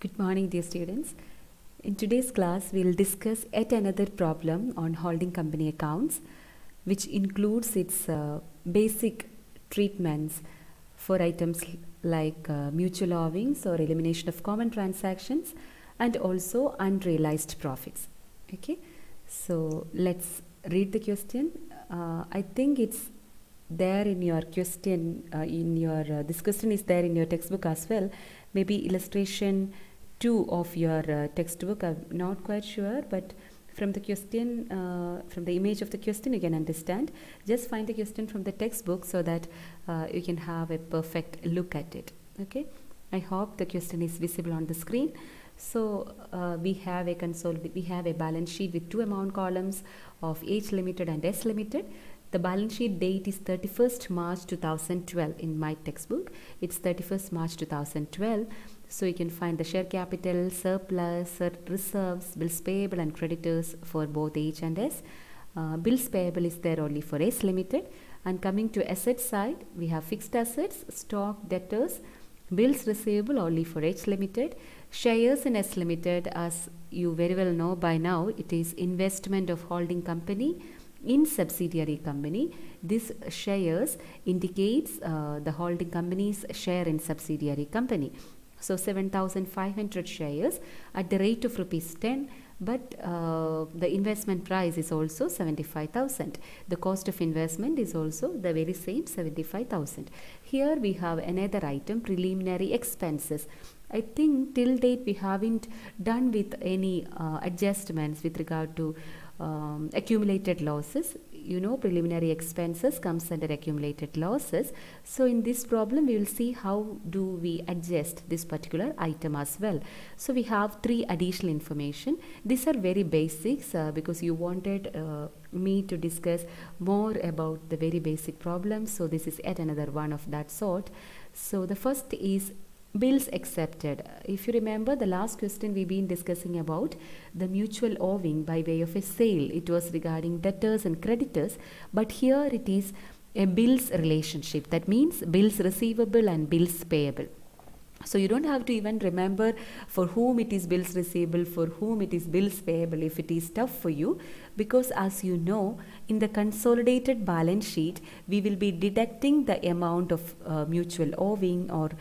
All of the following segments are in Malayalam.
Good morning, dear students. In today's class, we will discuss yet another problem on holding company accounts, which includes its basic treatments for items like mutual owings or elimination of common transactions and also unrealized profits. Okay, so let's read the question. I think it's there in your question, this question is there in your textbook as well. Maybe illustration 2 of your textbook, I'm not quite sure, but from the question, from the image of the question you can understand. Just find the question from the textbook so that you can have a perfect look at it. Okay, I hope the question is visible on the screen. So we have a balance sheet with two amount columns of H Limited and S Limited. The balance sheet date is 31st March 2012 in my textbook. It's 31st March 2012. So you can find the share capital, surplus, reserves, bills payable and creditors for both H and S. Bills payable is there only for S Limited. And coming to asset side, we have fixed assets, stock, debtors, bills receivable only for H Limited. Shares in S Limited, as you very well know by now, it is investment of holding company in subsidiary company. This shares indicates the holding company's share in subsidiary company. So 7,500 shares at the rate of rupees 10, but the investment price is also 75,000. The cost of investment is also the very same 75,000. Here we have another item, preliminary expenses. I think till date we haven't done with any adjustments with regard to accumulated losses. You know, preliminary expenses comes under accumulated losses. So in this problem we will see how do we adjust this particular item as well. So we have three additional information. These are very basics because you wanted me to discuss more about the very basic problems. So this is yet another one of that sort. So the first is bills accepted. If you remember the last question we've been discussing about the mutual owing by way of a sale. It was regarding debtors and creditors, but here it is a bills relationship. That means bills receivable and bills payable. So you don't have to even remember for whom it is bills receivable, for whom it is bills payable if it is tough for you, because as you know, in the consolidated balance sheet, we will be deducting the amount of mutual owing or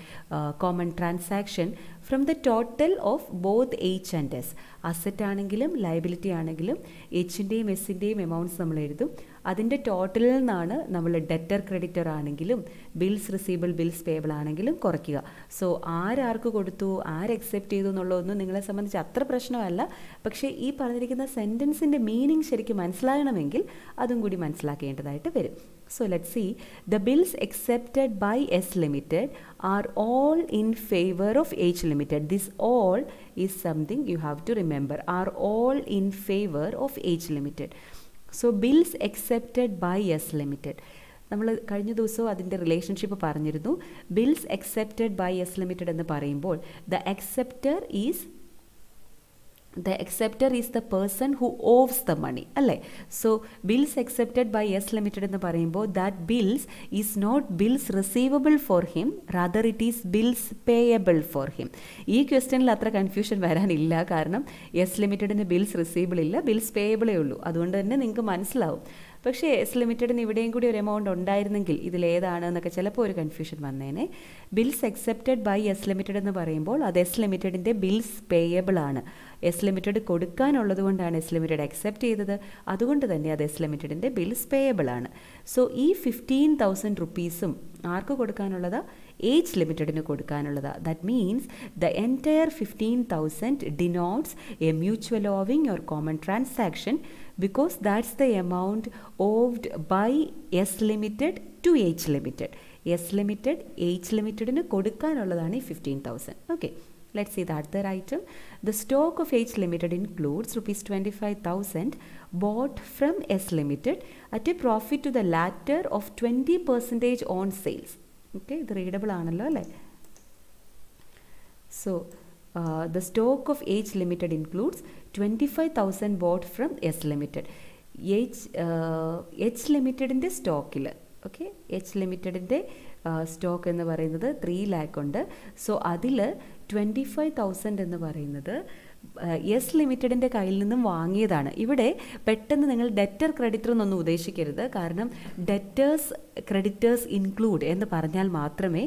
common transaction from the total of both H and S. Asset ആണെങ്കിലും liability ആണെങ്കിലും H'ൻ്റെയും S'ൻ്റെയും amounts നമ്മൾ എഴുതും. അതിൻ്റെ ടോട്ടലിൽ നിന്നാണ് നമ്മൾ ഡെറ്റർ ക്രെഡിറ്റർ ആണെങ്കിലും ബിൽസ് റിസീവബിൾ ബിൽസ് പേയബിൾ ആണെങ്കിലും കുറയ്ക്കുക. സോ ആർക്ക് കൊടുത്തു, അക്സെപ്റ്റ് ചെയ്തു എന്നുള്ളതൊന്നും നിങ്ങളെ സംബന്ധിച്ച് അത്ര പ്രശ്നമല്ല. പക്ഷേ ഈ പറഞ്ഞിരിക്കുന്ന സെൻറ്റൻസിൻ്റെ മീനിങ് ശരിക്കും മനസ്സിലാകണമെങ്കിൽ അതും കൂടി മനസ്സിലാക്കേണ്ടതായിട്ട് വരും. So let's see, the bills accepted by S Limited are all in favor of H Limited. This all is something you have to remember, are all in favor of H Limited. So bills accepted by S Limited. നമ്മൾ കഴിഞ്ഞ ദിവസവും അതിൻ്റെ റിലേഷൻഷിപ്പ് പറഞ്ഞിരുന്നു. Bills accepted by S Limited എന്ന് പറയുമ്പോൾ the acceptor is the person who owes the money, അല്ലേ? So bills accepted by S Limited എന്ന് പറയുമ്പോൾ that bills is not bills receivable for him, rather it is bills payable for him. ഈ ക്വസ്റ്റ്യനിൽ അത്ര കൺഫ്യൂഷൻ വരാനില്ല, കാരണം എസ് ലിമിറ്റഡിന് ബിൽസ് റിസീവബിൾ ഇല്ല, ബിൽസ് പേയബിളേ ഉള്ളൂ. അതുകൊണ്ട് തന്നെ നിങ്ങൾക്ക് മനസ്സിലാവും. പക്ഷേ എസ് ലിമിറ്റഡിന് ഇവിടെയും കൂടി ഒരു എമൗണ്ട് ഉണ്ടായിരുന്നെങ്കിൽ ഇതിലേതാണ് എന്നൊക്കെ ചിലപ്പോൾ ഒരു കൺഫ്യൂഷൻ വന്നേനെ. Bills accepted by S Limited എന്ന് പറയുമ്പോൾ അത് എസ് ലിമിറ്റഡിൻ്റെ ബിൽസ് പേയബിൾ ആണ്. എസ് ലിമിറ്റഡ് കൊടുക്കാനുള്ളത് കൊണ്ടാണ് എസ് ലിമിറ്റഡ് അക്സെപ്റ്റ് ചെയ്തത്. അതുകൊണ്ട് തന്നെ അത് എസ് ലിമിറ്റഡിൻ്റെ ബിൽസ് പേയബിൾ ആണ്. സോ ഈ 15,000 റുപ്പീസും ആർക്ക് കൊടുക്കാനുള്ളതാ? H Limitedന് കൊടുക്കാനുള്ളതാ. That means the entire 15,000 denotes a mutual owing or common transaction because that's the amount owed by S Limited to H Limited. S Limited H Limitedന് കൊടുക്കാനുള്ളതാണ് ഈ 15,000. Okay. Let's see the other item. The stock of H Limited includes rupees 25,000 bought from S Limited at a profit to the latter of 20% on sales. Okay, ഇത് റീഡബിൾ ആണല്ലോ അല്ലേ? So the stock of H Limited includes 25,000 bought from S Limited. H Limitedൻ്റെ സ്റ്റോക്കിൽ, ഓക്കെ, H Limitedൻ്റെ സ്റ്റോക്ക് എന്ന് പറയുന്നത് 3 lakh ഉണ്ട്. സോ അതിൽ 25,000 എന്ന് പറയുന്നത് യെസ് ലിമിറ്റഡിൻ്റെ കയ്യിൽ നിന്നും വാങ്ങിയതാണ്. ഇവിടെ പെട്ടെന്ന് നിങ്ങൾ ഡെറ്റർ ക്രെഡിറ്റർ എന്നൊന്നും ഉദ്ദേശിക്കരുത്. കാരണം ഡെറ്റേഴ്സ് ക്രെഡിറ്റേഴ്സ് ഇൻക്ലൂഡ് എന്ന് പറഞ്ഞാൽ മാത്രമേ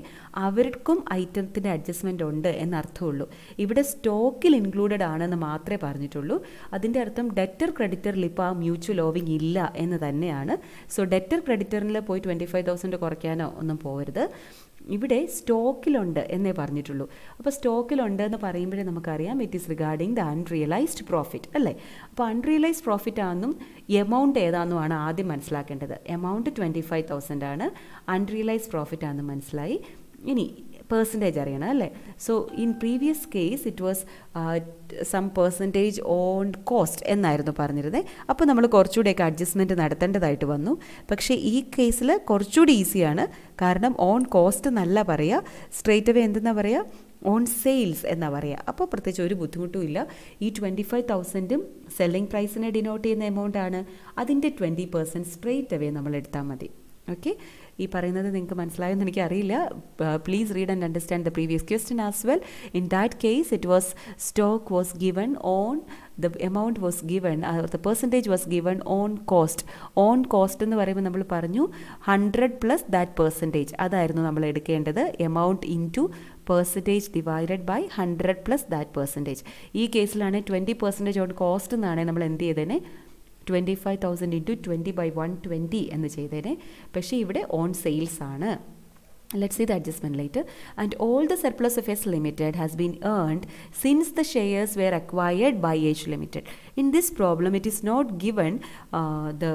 അവർക്കും ഐറ്റത്തിൻ്റെ അഡ്ജസ്റ്റ്മെൻ്റ് ഉണ്ട് എന്നർത്ഥമുള്ളൂ. ഇവിടെ സ്റ്റോക്കിൽ ഇൻക്ലൂഡഡ് ആണെന്ന് മാത്രമേ പറഞ്ഞിട്ടുള്ളൂ. അതിൻ്റെ അർത്ഥം ഡെറ്റർ ക്രെഡിറ്ററിൽ ഇപ്പോൾ ആ മ്യൂച്വൽ ഓവിങ് ഇല്ല എന്ന് തന്നെയാണ്. സോ ഡെറ്റർ ക്രെഡിറ്ററിൽ പോയി 25,000 കുറയ്ക്കാനോ ഒന്നും പോകരുത്. ഇവിടെ സ്റ്റോക്കിലുണ്ട് എന്നേ പറഞ്ഞിട്ടുള്ളൂ. അപ്പോൾ സ്റ്റോക്കിലുണ്ട് എന്ന് പറയുമ്പോഴേ നമുക്കറിയാം it is regarding the unrealised profit അല്ലേ. അപ്പോൾ അൺറിയലൈസ്ഡ് പ്രോഫിറ്റ് ആണെന്നും എമൗണ്ട് ഏതാണെന്നുമാണ് ആദ്യം മനസ്സിലാക്കേണ്ടത്. എമൗണ്ട് 25,000 ആണ്, അൺറിയലൈസ്ഡ് പ്രോഫിറ്റ് ആണെന്ന് മനസ്സിലായി. ഇനി പെർസെൻറ്റേജ് അറിയണം അല്ലേ. So in previous case it was some percentage on cost എന്നായിരുന്നു പറഞ്ഞിരുന്നത്. അപ്പോൾ നമ്മൾ കുറച്ചുകൂടെയൊക്കെ അഡ്ജസ്റ്റ്മെൻറ്റ് നടത്തേണ്ടതായിട്ട് വന്നു. പക്ഷേ ഈ കേസിൽ കുറച്ചുകൂടി ഈസിയാണ്. കാരണം ഓൺ കോസ്റ്റ് എന്നല്ല പറയുക, സ്ട്രെയിറ്റ് അവേ എന്തെന്നാ പറയുക, ഓൺ സെയിൽസ് എന്നാ പറയുക. അപ്പോൾ പ്രത്യേകിച്ച് ഒരു ബുദ്ധിമുട്ടും ഇല്ല. ഈ 25,000 സെല്ലിംഗ് പ്രൈസിനെ ഡിനോട്ട് ചെയ്യുന്ന എമൗണ്ട് ആണ്. അതിൻ്റെ 20% സ്ട്രെയിറ്റ് അവേ നമ്മൾ എടുത്താൽ മതി. ഓക്കെ, ഈ പറയുന്നത് നിങ്ങൾക്ക് മനസ്സിലായെന്ന് എനിക്കറിയില്ല. Please read and understand the previous question as well. In that case it was stock was given on the amount was given, the percentage was given on cost. On cost എന്ന് പറയുമ്പോൾ നമ്മൾ പറഞ്ഞു 100 + that percentage, അതായിരുന്നു നമ്മൾ എടുക്കേണ്ടത്. Amount into percentage divided by 100 + that percentage. ഈ കേസിലാണ് 20% ഓൺ കോസ്റ്റ് എന്നാണ് നമ്മൾ എന്ത് ചെയ്തേനെ, 25,000 × 20/120 എന്ന് ചെയ്തേനെ. പക്ഷേ ഇവിടെ ഓൺ സെയിൽസ് ആണ്. Let's see the adjustment later. And all the surplus of S Limited has been earned since the shares were acquired by H Limited. In this problem, it is not given the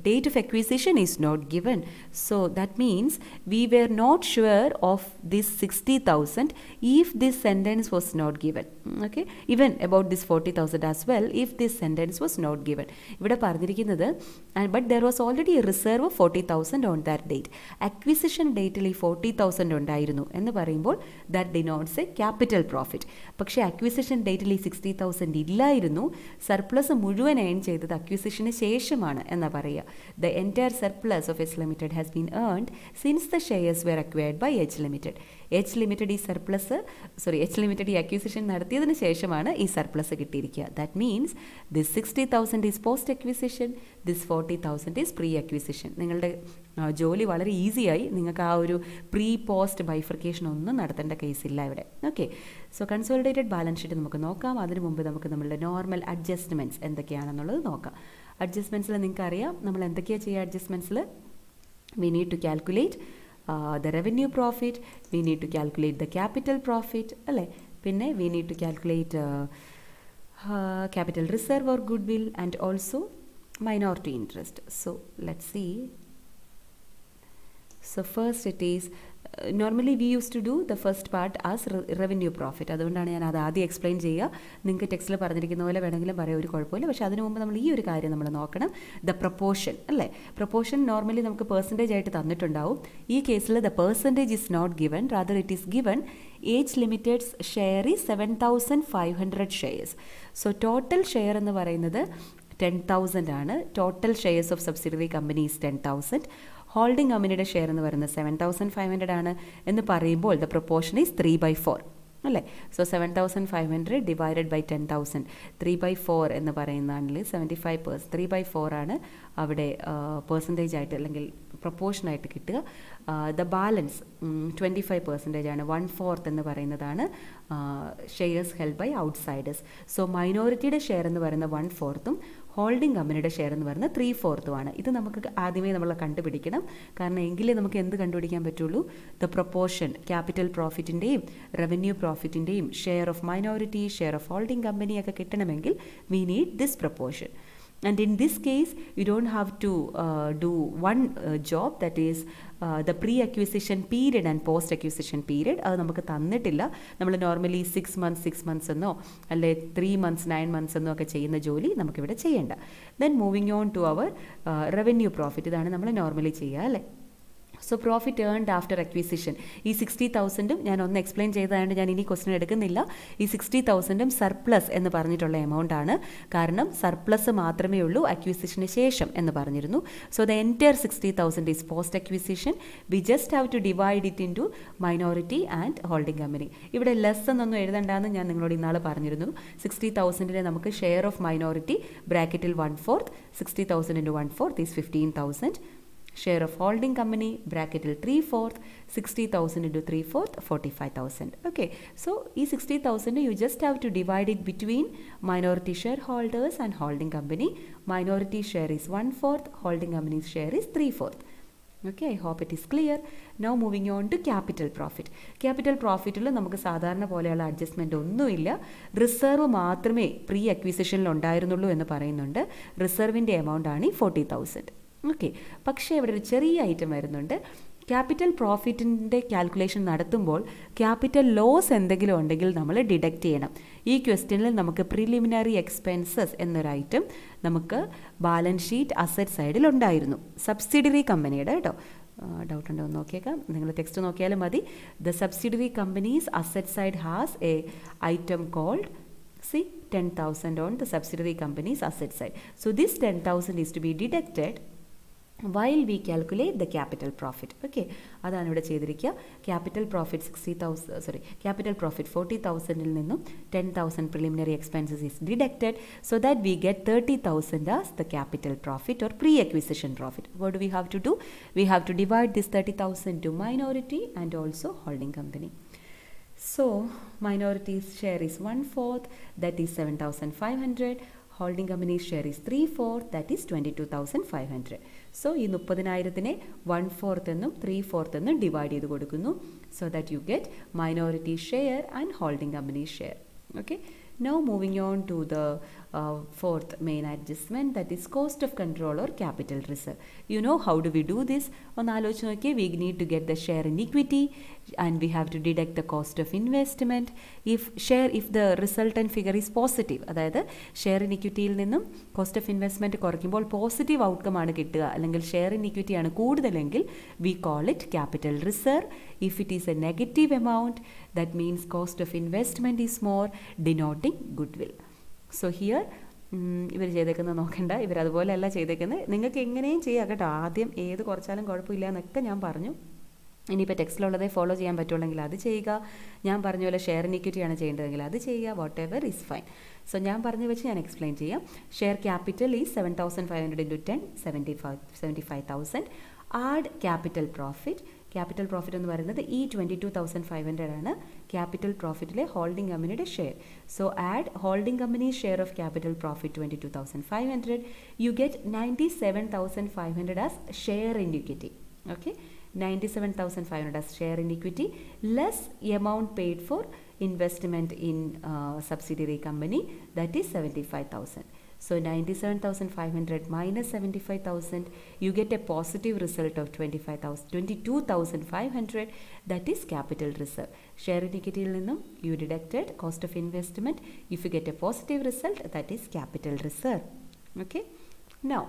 date of acquisition is not given. So that means we were not sure of this 60,000 if this sentence was not given. Okay, even about this 40,000 as well if this sentence was not given. ഇവിടെ പറഞ്ഞിരിക്കുന്നത് but there was already a reserve of 40,000 on that date. Acquisition dateൽ ഈ 40,000 ഉണ്ടായിരുന്നു എന്ന് പറയുമ്പോൾ that denotes a capital profit. പക്ഷേ acquisition dateൽ ഈ 60,000 ഇല്ലായിരുന്നു. സർപ്ലസ് മുഴുവൻ ഏൺ ചെയ്തത് അക്വിസിഷന് ശേഷമാണ് എന്നാ പറയുക. The entire surplus of H Limited has been earned since the shares were acquired by H Limited. H Limited ഈ സർപ്ലസ് H Limited ഈ അക്വിസിഷൻ നടത്തിയതിന് ശേഷമാണ് ഈ സർപ്ലസ് കിട്ടിയിരിക്കുക. That means this 60,000 is post acquisition, this 40,000 is pre acquisition. നിങ്ങളുടെ ജോലി വളരെ ഈസിയായി. നിങ്ങൾക്ക് ആ ഒരു പ്രീ പോസ്റ്റ് ബൈഫർക്കേഷൻ ഒന്നും നടത്തേണ്ട കേസില്ല ഇവിടെ. Okay, so consolidated balance sheet നമുക്ക് നോക്കാം. അതിനു മുമ്പ് നമുക്ക് നമ്മളുടെ നോർമൽ അഡ്ജസ്റ്റ്മെൻറ്റ്സ് എന്തൊക്കെയാണെന്നുള്ളത് നോക്കാം. അഡ്ജസ്റ്റ്മെൻറ്റ്സിൽ നിങ്ങൾക്ക് അറിയാം നമ്മൾ എന്തൊക്കെയാണ് ചെയ്യുക. അഡ്ജസ്റ്റ്മെൻറ്റ്സിൽ we need to calculate the revenue profit, we need to calculate the capital profit അല്ലേ. പിന്നെ we need to calculate capital reserve or goodwill and also minority interest. So let's see. So first it is normally we used to do the first part as revenue profit. അതുകൊണ്ടാണ് ഞാൻ അത് ആദ്യം എക്സ്പ്ലെയിൻ ചെയ്യുക. നിങ്ങൾക്ക് ടെക്സ്റ്റിൽ പറഞ്ഞിരിക്കുന്ന പോലെ വേണമെങ്കിലും പറയാം, ഒരു കുഴപ്പമില്ല. പക്ഷേ അതിനു മുമ്പ് നമ്മൾ ഈ ഒരു കാര്യം നമ്മൾ നോക്കണം. ദ പ്രൊപ്പോർഷൻ അല്ലേ. പ്രൊപ്പോർഷൻ നോർമലി നമുക്ക് പെർസെൻറ്റേജ് ആയിട്ട് തന്നിട്ടുണ്ടാവും. ഈ കേസിൽ the percentage is not given, rather it is given H Limited's share is 7,500 shares. So total share എന്ന് പറയുന്നത് 10,000 ആണ്. Total shares of subsidiary company is 10,000. Holding കമ്പനിയുടെ ഷെയർ എന്ന് പറയുന്നത് 7,500 ആണ് എന്ന് പറയുമ്പോൾ ദ പ്രൊപ്പോർഷൻ ഈസ് 3/4 അല്ലേ. സോ 7,500 ഡിവൈഡഡ് ബൈ 10,000, 3/4 എന്ന് പറയുന്നതാണെങ്കിൽ 75%. 3/4 ആണ് അവിടെ പെർസെൻറ്റേജ് ആയിട്ട് അല്ലെങ്കിൽ പ്രൊപ്പോർഷനായിട്ട് കിട്ടുക. ദ ബാലൻസ് 25% ആണ്. 1/4 എന്ന് പറയുന്നതാണ് shares held by outsiders. So മൈനോറിറ്റിയുടെ ഷെയർ എന്ന് പറയുന്ന 1/4 ഹോൾഡിംഗ് കമ്പനിയുടെ ഷെയർ എന്ന് പറയുന്നത് 3/4 ആണ്. ഇത് നമുക്ക് ആദ്യമേ നമ്മൾ കണ്ടുപിടിക്കണം. കാരണം എങ്കിലേ നമുക്ക് എന്ത് കണ്ടുപിടിക്കാൻ പറ്റുള്ളൂ, ദ പ്രൊപ്പോർഷൻ ക്യാപിറ്റൽ പ്രോഫിറ്റിൻ്റെയും റവന്യൂ പ്രോഫിറ്റിൻ്റെയും share of minority, share of holding കമ്പനിയൊക്കെ കിട്ടണമെങ്കിൽ we need this proportion. And in this case, you don't have to do one job, that is the pre-acquisition period and post-acquisition period. അത് നമുക്ക് തന്നിട്ടില്ല. നമ്മൾ നോർമലി 6 months എന്നോ അല്ലെ 3 months 9 months എന്നോ ഒക്കെ ചെയ്യുന്ന ജോലി നമുക്കിവിടെ ചെയ്യേണ്ട. Then moving on to our revenue profit. ഇതാണ് നമ്മൾ നോർമലി ചെയ്യുക അല്ലേ. So profit earned after acquisition. ഈ 60,000 ഞാൻ ഒന്ന് എക്സ്പ്ലെയിൻ ചെയ്തതുകൊണ്ട് ഞാൻ ഇനി ക്വസ്റ്റ്യൻ എടുക്കുന്നില്ല. ഈ 60,000 സർപ്ലസ് എന്ന് പറഞ്ഞിട്ടുള്ള എമൗണ്ട് ആണ്. കാരണം സർപ്ലസ് മാത്രമേ ഉള്ളൂ അക്വിസിഷന് ശേഷം എന്ന് പറഞ്ഞിരുന്നു. So the entire 60,000 is post acquisition. We just have to divide it into minority and holding company. ഇവിടെ ലെസ് എന്നൊന്നും എഴുതണ്ടെന്ന് ഞാൻ നിങ്ങളോട് ഇന്നാൾ പറഞ്ഞിരുന്നു. 60,000 നമുക്ക് ഷെയർ ഓഫ് മൈനോറിറ്റി ബ്രാക്കറ്റിൽ 1/4. 60,000 into 1/4 is 15,000. Share of holding company bracket 3/4. 60,000 into 3/4 45,000. Okay, so e 60,000 you just have to divide it between minority shareholders and holding company. Minority share is 1/4, holding company's share is 3/4. Okay, I hope it is clear. Now moving on to capital profit. Capital profit il namukku sadharana poleyulla adjustment ഒന്നുമില്ല. റിസർവ് മാത്രമേ പ്രീ അക്വിസിഷനിൽ ഉണ്ടായിരുന്നുള്ളൂ എന്ന് പറയുന്നുണ്ട്. റിസർവിൻ്റെ എമൗണ്ട് ആണ് 40,000. ഓക്കെ, പക്ഷേ ഇവിടെ ഒരു ചെറിയ ഐറ്റം വരുന്നുണ്ട്. ക്യാപിറ്റൽ പ്രോഫിറ്റിൻ്റെ കാൽക്കുലേഷൻ നടത്തുമ്പോൾ ക്യാപിറ്റൽ ലോസ് എന്തെങ്കിലും ഉണ്ടെങ്കിൽ നമ്മൾ ഡിഡക്റ്റ് ചെയ്യണം. ഈ ക്വസ്റ്റ്യനിൽ നമുക്ക് പ്രിലിമിനറി എക്സ്പെൻസസ് എന്നൊരു ഐറ്റം നമുക്ക് ബാലൻസ് ഷീറ്റ് അസറ്റ് സൈഡിൽ ഉണ്ടായിരുന്നു. സബ്സിഡിയറി കമ്പനിയുടെ കേട്ടോ, ഡൗട്ട് ഉണ്ടോ എന്ന് നോക്കിയേക്കാം. നിങ്ങൾ ടെക്സ്റ്റ് നോക്കിയാലും മതി. The subsidiary companies asset side has a item called $10,000 on the subsidiary company's asset side. So this 10,000 is to be deducted while we calculate the capital profit. Okay, അതാണ് ഇവിടെ ചെയ്തിരിക്കുക. ക്യാപിറ്റൽ പ്രോഫിറ്റ് 60,000 ക്യാപിറ്റൽ പ്രോഫിറ്റ് 40,000 നിന്നും 10,000 preliminary expenses is deducted so that we get 30,000 as the capital profit or pre-acquisition profit. What do we have to do? We have to divide this 30,000 to minority and also holding company. So minority's share is 1/4, that is 7,500. Holding company's share is 3/4, that is 22,500. So ഈ 30,000 1/4 എന്നും 3/4 എന്നും ഡിവൈഡ് ചെയ്ത് കൊടുക്കുന്നു. So that you get minority share and holding company share. Okay, now moving on to the fourth main adjustment, that is cost of control or capital reserve. You know how do we do this? On ആലോചിച്ച് നോക്കിയേ, we need to get the share in equity and we have to deduct the cost of investment. If the resultant figure is positive, അതായത് ഷെയർ ഇൻ ഇക്വിറ്റിയിൽ നിന്നും കോസ്റ്റ് ഓഫ് ഇൻവെസ്റ്റ്മെൻറ്റ് കുറയ്ക്കുമ്പോൾ പോസിറ്റീവ് ഔട്ട്കം ആണ് കിട്ടുക, അല്ലെങ്കിൽ ഷെയർ ഇൻ ഇക്വിറ്റി ആണ് കൂടുതലെങ്കിൽ we call it capital reserve. If it is a negative amount, that means cost of investment is more, denoting goodwill. So here ഇവർ ചെയ്തേക്കുന്നത് നോക്കണ്ട, ഇവരതുപോലെയല്ല ചെയ്തേക്കുന്നത്. നിങ്ങൾക്ക് എങ്ങനെയും ചെയ്യാം കേട്ടോ. ആദ്യം ഏത് കുറച്ചാലും കുഴപ്പമില്ല എന്നൊക്കെ ഞാൻ പറഞ്ഞു. ഇനിയിപ്പോൾ ടെക്സ്റ്റിലുള്ളതേ ഫോളോ ചെയ്യാൻ പറ്റുള്ളെങ്കിൽ അത് ചെയ്യുക. ഞാൻ പറഞ്ഞ പോലെ ഷെയർ ഇൻ ഇക്വിറ്റിയാണ് ചെയ്യേണ്ടതെങ്കിൽ അത് ചെയ്യുക. What ever is fine. So ഞാൻ പറഞ്ഞു വെച്ച് ഞാൻ എക്സ്പ്ലെയിൻ ചെയ്യാം. Share capital is 7,500 into 10 75,000. Add capital profit. Capital profit എന്ന് പറയുന്നത് ഈ 22,500 ആണ് ക്യാപിറ്റൽ പ്രോഫിറ്റിലെ ഹോൾഡിംഗ് കമ്പനിയുടെ share. So add holding company share of capital profit 22,500. You get 97,500 as share in equity. Okay, 97,500 as share in equity less amount paid for investment in subsidiary company, that is 75,000. So 97,500 minus 75,000, you get a positive result of 22,500, that is capital reserve. Share in equity il ninnum you deducted cost of investment. If you get a positive result, that is capital reserve. Okay, now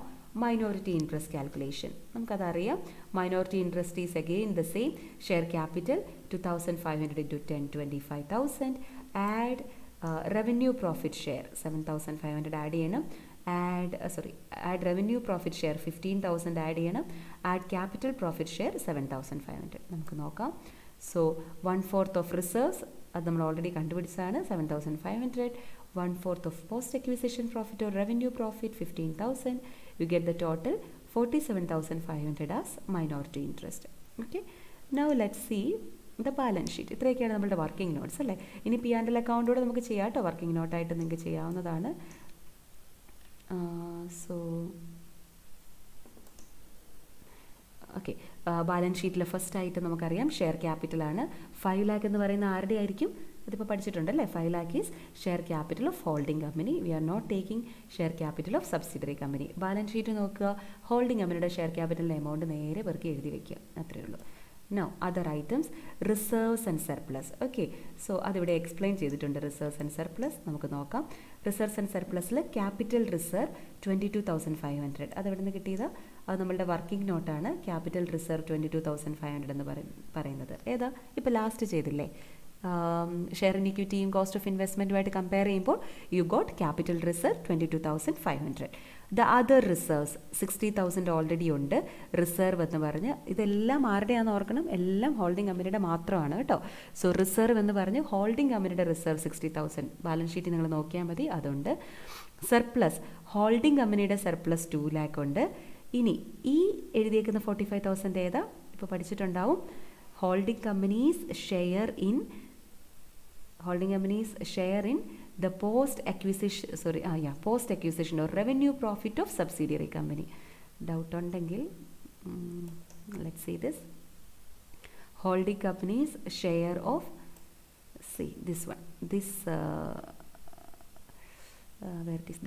minority interest calculation. നമുക്കതറിയാം. minority interest is again the same. share capital 2,500 into 10 25,000. add revenue profit share 7,500 add ചെയ്യണം. add revenue profit share 15,000 add ചെയ്യണം. add capital profit share 7,500. നമുക്ക് നോക്കാം. so 1/4 of reserves അത് നമ്മൾ already കണ്ടുപിടിച്ചതാണ് 7,500. 1/4 of post acquisition profit or revenue profit 15,000. You get the total 47,500 as minority interest. Okay, now let's see the balance sheet. ഇത്രയൊക്കെയാണ് നമ്മളുടെ വർക്കിംഗ് നോട്ട്സ് അല്ലേ. ഇനി P&L അക്കൗണ്ടോടെ നമുക്ക് ചെയ്യാം കേട്ടോ. വർക്കിംഗ് നോട്ടായിട്ട് നിങ്ങൾക്ക് ചെയ്യാവുന്നതാണ്. സോ ഓക്കെ, ബാലൻസ് ഷീറ്റിലെ ഫസ്റ്റ് ആയിട്ട് നമുക്കറിയാം ഷെയർ ക്യാപിറ്റലാണ്. 5 lakh എന്ന് പറയുന്ന ആരുടെ ആയിരിക്കും? അതിപ്പോൾ പഠിച്ചിട്ടുണ്ടല്ലേ. 5 lakh is share capital of holding company. We are not taking share capital of subsidiary company. Balance sheet നോക്കുക, ഹോൾഡിംഗ് കമ്പനിയുടെ ഷെയർ ക്യാപിറ്റലിൻ്റെ എമൗണ്ട് നേരെ പെറുക്കി എഴുതി വയ്ക്കുക, അത്രയേ ഉള്ളൂ. Now other items, reserves and surplus. Okay, so അതിവിടെ എക്സ്പ്ലെയിൻ ചെയ്തിട്ടുണ്ട് റിസർവ്സ് ആൻഡ് സർപ്ലസ്. നമുക്ക് നോക്കാം. റിസർവ്സ് ആൻഡ് സർപ്ലസിൽ ക്യാപിറ്റൽ റിസർവ് 22,500 അതെവിടെ നിന്ന് കിട്ടിയത്? അത് നമ്മളുടെ വർക്കിംഗ് നോട്ടാണ്. ക്യാപിറ്റൽ റിസർവ് 22,500 എന്ന് പറയുന്നത് ഏതാ ഇപ്പോൾ ലാസ്റ്റ് ചെയ്തില്ലേ, ഷെയർ ഇൻ ഇക്വിറ്റിയും കോസ്റ്റ് ഓഫ് ഇൻവെസ്റ്റ്മെൻറ്റുമായിട്ട് കമ്പയർ ചെയ്യുമ്പോൾ you got capital reserve 22,500. The other reserves 60,000 already ഉണ്ട്. റിസർവ് എന്ന് പറഞ്ഞ് ഇതെല്ലാം ആരുടെയാണെന്ന് ഓർക്കണം, എല്ലാം ഹോൾഡിംഗ് കമ്പനിയുടെ മാത്രമാണ് കേട്ടോ. സോ റിസർവ് എന്ന് പറഞ്ഞ് ഹോൾഡിംഗ് കമ്പനിയുടെ റിസർവ് 60,000 ബാലൻസ് ഷീറ്റ് നിങ്ങൾ നോക്കിയാൽ മതി, അതുണ്ട്. സർപ്ലസ് ഹോൾഡിംഗ് കമ്പനിയുടെ സർപ്ലസ് 2 lakh ഉണ്ട്. ഇനി ഈ എഴുതിയേക്കുന്ന 45,000 ഏതാ ഇപ്പോൾ പഠിച്ചിട്ടുണ്ടാവും, holding companies share in the post acquisition or revenue profit of subsidiary company. Doubt ഉണ്ടെങ്കിൽ let's see this. Holding companies share of, see this one, where it is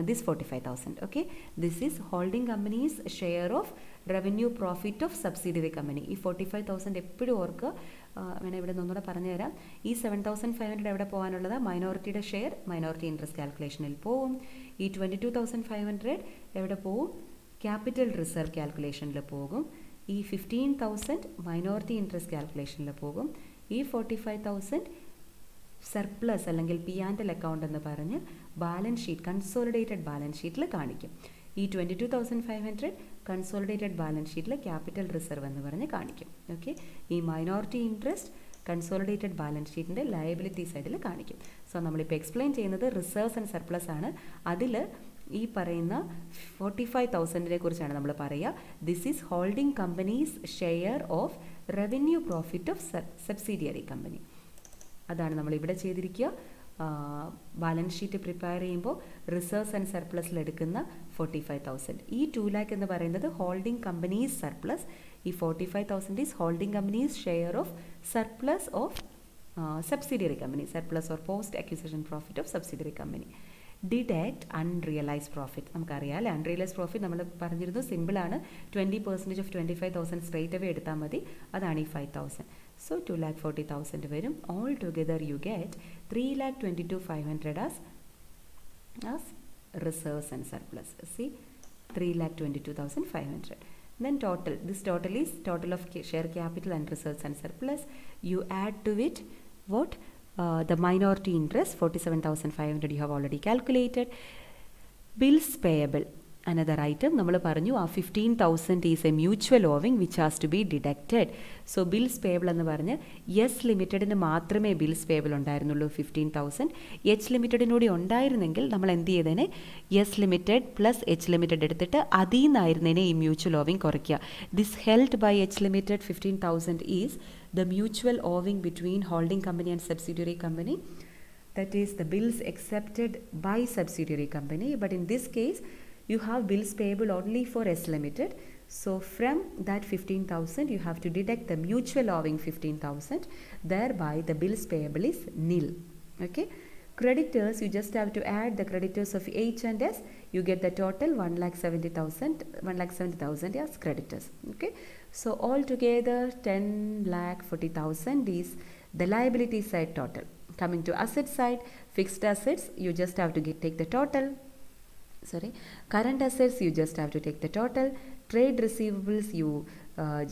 this 45,000. Okay, this is holding companies share of revenue profit of subsidiary company. ഈ 45,000 എപ്പോഴും ഓർക്കുക. ഞാൻ ഇവിടെ നിന്നൂടെ പറഞ്ഞു തരാം. ഈ 7,500 എവിടെ പോകാനുള്ളത്, മൈനോറിറ്റിയുടെ ഷെയർ മൈനോറിറ്റി ഇൻട്രസ്റ്റ് കാൽക്കുലേഷനിൽ പോവും. ഈ 22,500 എവിടെ പോവും, ക്യാപിറ്റൽ റിസർവ് കാൽക്കുലേഷനിൽ പോകും. ഈ 15,000 മൈനോറിറ്റി ഇൻട്രസ്റ്റ് കാൽക്കുലേഷനിൽ പോകും. ഈ 45,000 സർപ്ലസ് അല്ലെങ്കിൽ പി ആൻഡ് എൽ അക്കൗണ്ട് എന്ന് പറഞ്ഞ് ബാലൻസ് ഷീറ്റ് കൺസോളിഡേറ്റഡ് ബാലൻസ് ഷീറ്റിൽ കാണിക്കും. ഈ 22,500 കൺസോളിഡേറ്റഡ് ബാലൻസ് ഷീറ്റിൽ ക്യാപിറ്റൽ റിസർവ് എന്ന് പറഞ്ഞ് കാണിക്കും. ഓക്കെ, ഈ മൈനോറിറ്റി ഇൻട്രസ്റ്റ് കൺസോളിഡേറ്റഡ് ബാലൻസ് ഷീറ്റിൻ്റെ ലയബിലിറ്റി സൈഡിൽ കാണിക്കും. സോ നമ്മളിപ്പോൾ എക്സ്പ്ലെയിൻ ചെയ്യുന്നത് റിസർവ്സ് ആൻഡ് സർപ്ലസ് ആണ്. അതിൽ ഈ പറയുന്ന 45,000 കുറിച്ചാണ് നമ്മൾ പറയുക. This is holding companies share of revenue profit of subsidiary company. അതാണ് നമ്മളിവിടെ ചെയ്തിരിക്കുക. ബാലൻസ് ഷീറ്റ് പ്രിപ്പയർ ചെയ്യുമ്പോൾ റിസർവ്സ് ആൻഡ് സർപ്ലസിൽ എടുക്കുന്ന 45,000. ഈ 2 lakh എന്ന് പറയുന്നത് ഹോൾഡിംഗ് കമ്പനീസ് സർപ്ലസ്. ഈ 45,000 is holding companies share of surplus of subsidiary company, surplus or post acquisition profit of subsidiary company. Deduct unrealised profit. നമുക്കറിയാം അല്ലേ, അൺറിയലൈസ് പ്രോഫിറ്റ് നമ്മൾ പറഞ്ഞിരുന്നു സിമ്പിളാണ്. 20% ഓഫ് 25,000 സ്ട്രേറ്റ് അവേ എടുത്താൽ മതി. അതാണ് ഈ 5,000. So 2,40,000 വരും. All together you get 3,22,500 as reserves and surplus. See, 3,22,500. Then total. This total is total of share capital and reserves and surplus. You add to it what? The minority interest 47,500 you have already calculated. Bills payable. Another item, നമ്മൾ പറഞ്ഞു ആ 15,000 is a mutual owing which has to be deducted. So bills payable എന്ന് പറഞ്ഞ് യെസ് ലിമിറ്റഡിന് മാത്രമേ ബിൽസ് പേബിൾ ഉണ്ടായിരുന്നുള്ളൂ 15,000. എച്ച് ലിമിറ്റഡിനൂടെ ഉണ്ടായിരുന്നെങ്കിൽ നമ്മൾ എന്ത് ചെയ്തേനെ, Yes Limited plus H Limited എടുത്തിട്ട് അതിൽ നിന്നായിരുന്നേനെ ഈ മ്യൂച്വൽ ഓവിങ് കുറയ്ക്കുക. This held by H Limited 15,000 is the mutual owing between holding company and subsidiary company. That is the bills accepted by subsidiary company. But in this case, you have bills payable only for S Limited. So from that 15,000, you have to deduct the mutual owing 15,000. Thereby, the bills payable is nil. Okay. Creditors, you just have to add the creditors of H and S. You get the total 1,70,000 as creditors. Okay. So altogether 10,40,000 is the liability side total. Coming to asset side, fixed assets, you just have to take the total. Current assets, you just have to take the total. Trade receivables, you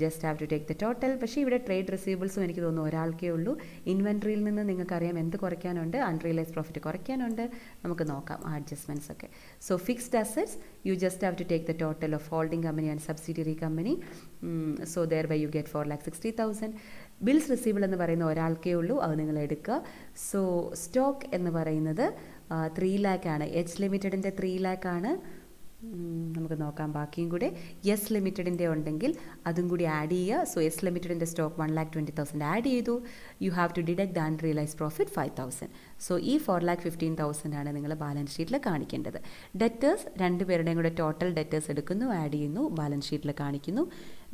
just have to take the total. പക്ഷേ ഇവിടെ ട്രേഡ് റിസീവബിൾസും എനിക്ക് തോന്നുന്നു ഒരാൾക്കേ ഉള്ളൂ. ഇൻവെൻട്രിയിൽ നിന്ന് നിങ്ങൾക്കറിയാം എന്ത് കുറയ്ക്കാനുണ്ട്, അൺറിയലൈസ് പ്രോഫിറ്റ് കുറയ്ക്കാനുണ്ട്. നമുക്ക് നോക്കാം ആ അഡ്ജസ്റ്റ്മെൻറ്റ്സ് ഒക്കെ. So fixed assets, you just have to take the total of holding company and subsidiary company. So there by you get 4,60,000. Bills receivable എന്ന് പറയുന്ന ഒരാൾക്കേ ഉള്ളൂ, അത് നിങ്ങൾ എടുക്കുക. സോ സ്റ്റോക്ക് എന്ന് പറയുന്നത് 3 lakh ആണ്. എച്ച് ലിമിറ്റഡിൻ്റെ 3 lakh ആണ്. നമുക്ക് നോക്കാം ബാക്കിയും കൂടെ. യെസ് ലിമിറ്റഡിൻ്റെ ഉണ്ടെങ്കിൽ അതും കൂടി ആഡ് ചെയ്യുക. സോ എസ് ലിമിറ്റഡിൻ്റെ സ്റ്റോക്ക് 1,20,000 ആഡ് ചെയ്തു. You have to deduct the unrealise profit 5,000. So ഈ 4,15,000 ആണ് നിങ്ങൾ ബാലൻസ് ഷീറ്റിൽ കാണിക്കേണ്ടത്. ഡെറ്റേഴ്സ്, രണ്ടുപേരുടെയും കൂടെ ടോട്ടൽ ഡെറ്റേഴ്സ് എടുക്കുന്നു, ആഡ് ചെയ്യുന്നു, ബാലൻസ് ഷീറ്റിൽ കാണിക്കുന്നു.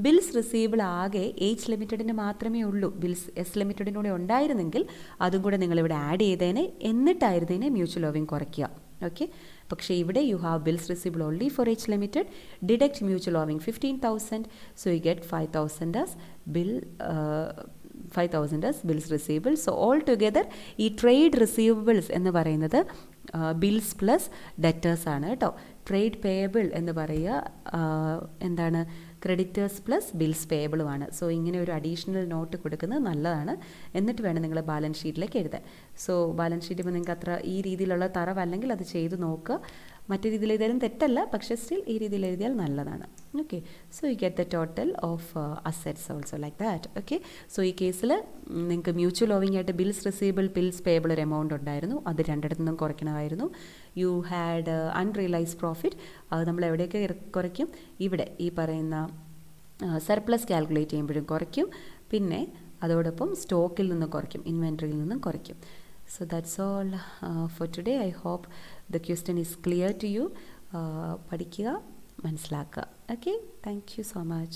ബിൽസ് റിസീവബിൾ ആകെ എച്ച് ലിമിറ്റഡിന് മാത്രമേ ഉള്ളൂ. ബിൽസ് എസ് ലിമിറ്റഡിനൂടെ ഉണ്ടായിരുന്നെങ്കിൽ അതും കൂടെ നിങ്ങളിവിടെ ആഡ് ചെയ്തേനെ, എന്നിട്ടായിരുന്നേനെ മ്യൂച്വൽ ഓവിങ് കുറയ്ക്കുക. ഓക്കെ, പക്ഷേ ഇവിടെ you have bills receivable only for H limited, deduct mutual owing 15,000. So you get 5,000 as bills receivable. So all together ഈ ട്രേഡ് റിസീവബിൾസ് എന്ന് പറയുന്നത് ബിൽസ് പ്ലസ് ഡെറ്റേഴ്സ് ആണ് കേട്ടോ. ട്രേഡ് പേയബിൾ എന്ന് പറയുക എന്താണ്, ക്രെഡിറ്റേഴ്സ് പ്ലസ് ബിൽസ് പേയബിളുമാണ്. സോ ഇങ്ങനെ ഒരു അഡീഷണൽ നോട്ട് കൊടുക്കുന്നത് നല്ലതാണ്. എന്നിട്ട് വേണം നിങ്ങൾ ബാലൻസ് ഷീറ്റിലേക്ക് എഴുതാൻ. സോ ബാലൻസ് ഷീറ്റ് ഇപ്പോൾ നിങ്ങൾക്ക് അത്ര ഈ രീതിയിലുള്ള തറവല്ലെങ്കിൽ അത് ചെയ്ത് നോക്കുക. മറ്റു രീതിയിൽ എഴുതിയാലും തെറ്റല്ല, പക്ഷേ സ്റ്റിൽ ഈ രീതിയിൽ എഴുതിയാൽ നല്ലതാണ്. Okay, so you get the total of assets also like that. Okay, so ഈ കേസിൽ നിങ്ങൾക്ക് മ്യൂച്വൽ ഓവിംഗ് ആയിട്ട് ബിൽസ് റിസീവബിൾ ബിൽസ് പേയബിൾ ഒരു എമൗണ്ട് ഉണ്ടായിരുന്നു, അത് രണ്ടിടത്തു നിന്നും കുറയ്ക്കണമായിരുന്നു. യു ഹാഡ് അൺറിയലൈസ്ഡ് പ്രോഫിറ്റ്, അത് നമ്മൾ എവിടെയൊക്കെ കുറയ്ക്കും, ഇവിടെ ഈ പറയുന്ന സർപ്ലസ് കാൽക്കുലേറ്റ് ചെയ്യുമ്പോഴും കുറയ്ക്കും. പിന്നെ അതോടൊപ്പം സ്റ്റോക്കിൽ നിന്ന് കുറയ്ക്കും, ഇൻവെൻട്രിയിൽ നിന്നും കുറയ്ക്കും. So that's all for today. I hope the question is clear to you. പഠിക്കുക, മനസ്സിലാക്കുക. Okay, thank you so much.